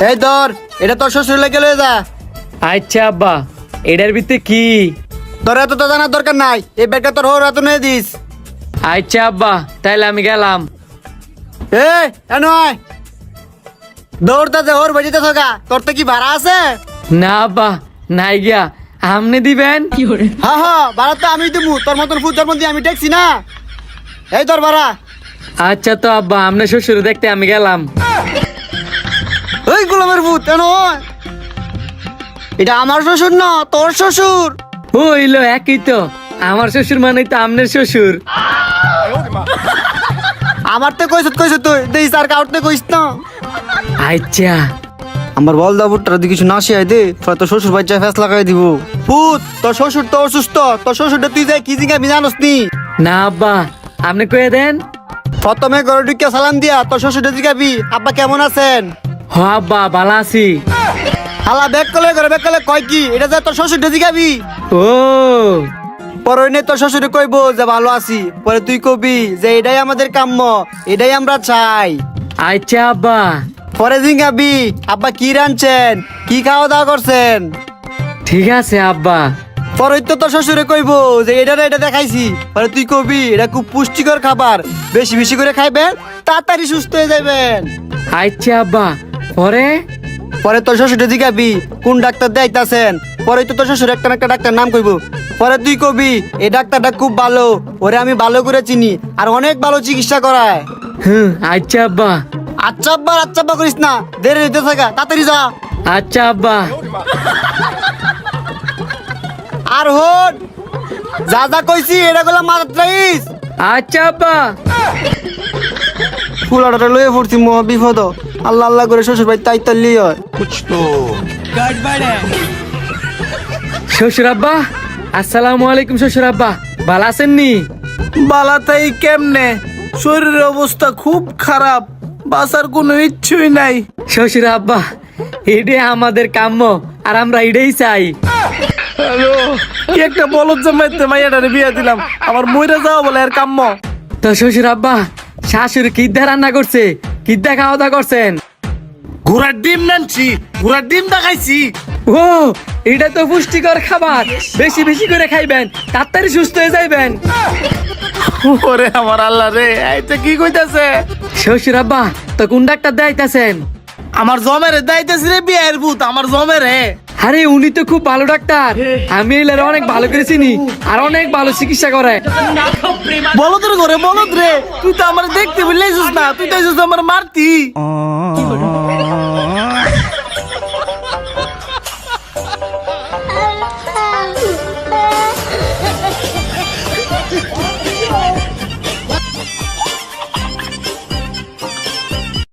এই ধর, এটা তোর শ্বশুর লেগে লয়ে যা। আচ্ছা আব্বা, এটার ভিতরে কি? তোর এত তো জানার দরকার নাই, এই ব্যাগটা তোর হোর হাতে নিয়ে দিস। আচ্ছা আব্বা, তাইলে আমি গেলাম। নয় দৌড়তে যে হোর বেজিতে থাকা, তোর তো কি ভাড়া আছে? না আব্বা, নাই গিয়া আমনে দিবেন। হ্যাঁ ভাড়া তো আমি দিমু, তোর মতন ফুটার মধ্যে আমি দেখছি না। এই তোর ভাড়া। আচ্ছা তো আব্বা, আমনে শ্বশুর দেখতে আমি গেলাম। ওই গোলামের ভূত এটা আমার শ্বশুর না, তোর শ্বশুর। হইলো একই তো, আমার শ্বশুর মানে তো আমনের শ্বশুর। আমার তো কইছ তুই দেই আর কাউতে কইস না। আচ্ছা আমার বল দা বুটটা যদি কিছু না শিয়াই দে, ফলে তোর শ্বশুর বাচ্চা ফেস লাগাই দিব। ভূত, তোর শ্বশুর তো অসুস্থ, তোর শ্বশুরটা তুই যাই কি জিগা জানোস নি? না আব্বা, আপনি কয়ে দেন। প্রথমে ঘরে ঢুকে সালাম দিয়া তোর শ্বশুরটা জিগাবি আব্বা কেমন আছেন। হ আব্বা, ভালো আছি। হালা ব্যাগ কলে ঘরে ব্যাগ কলে কয় কি এটা যে তোর শ্বশুরটা জিগাবি। ও পরে নে তোর শ্বশুরে কইবো যে ভালো আছি, পরে তুই কবি যে এটাই আমাদের কাম্য, এটাই আমরা চাই। আচ্ছা আব্বা। পরে জিগাবি আব্বা কি রাঁধছেন, কি খাওয়া দাওয়া করছেন। ঠিক আছে আব্বা। পরে তো তোর শ্বশুরে কইবো যে এটা দেখাইছি, পরে তুই কবি এটা খুব পুষ্টিকর খাবার, বেশি বেশি করে খাইবেন, তাড়াতাড়ি সুস্থ হয়ে যাবেন। আচ্ছা আব্বা। পরে পরে তোর শ্বশুরে জিগাবি কোন ডাক্তার দেখাইতাছেন, পরে তো তোর শ্বশুর একটা না একটা ডাক্তার নাম কইবো। পরে তুই কবি এই ডাক্তারটা খুব ভালো, ওরে আমি ভালো করে চিনি, আর অনেক ভালো চিকিৎসা করায়। আচ্ছা আব্বা। আচ্ছা আব্বা করিস না, দেরি হইতে থাকা, তাড়াতাড়ি যা। আচ্ছা আব্বা। আর হন যা যা কইছি এটা গুলা মাথাত রাখিস। আচ্ছা আব্বা। ফুলাটা লয়ে পড়ছি মহা বিপদ, আল্লাহ আল্লাহ করে শ্বশুর ভাই তাই তাল্লি হয়। শ্বশুর আব্বা, আসসালামু আলাইকুম। শ্বশুর আব্বা, ভালো আছেন নি? বালাতাই কেমনে? শরীরের অবস্থা খুব খারাপ, বাঁচার কোনো ইচ্ছুই নাই। শ্বশুর আব্বা, এটাই আমাদের কাম্য, আর আমরা এটাই চাই। হ্যালো, কি একটা বলদ জমাইতে মাইয়াটারে বিয়া দিলাম, আমার মইরা যাওয়া বলে আর কাম্য। তো শ্বশুর আব্বা, শাশুড়ি কিদ্দা রান্না করছে, কিদ্দা খাওয়া দাওয়া করছেন? ঘোড়ার ডিম নানছি, ঘোড়ার ডিম দেখাইছি। ও, এটা তো পুষ্টিকর খাবার, বেশি বেশি করে খাইবেন, তাড়াতাড়ি সুস্থ হয়ে যাইবেন। ওরে আমার আল্লাহ রে, এইটা কি কইতাছে? শ্বশুর আব্বা, তো কোন ডাক্তার দেখাইতেছেন? আমার জমেরে দাইতেছি রে বিয়ের ভূত, আমার জমেরে। আরে উনি তো খুব ভালো ডাক্তার, আমি এলার অনেক ভালো করে চিনি, আর অনেক ভালো চিকিৎসা করে। বলদের ঘরে বলদ রে, তুই তো আমার দেখতে বললেছিস না, তুই তো আমার মারতি।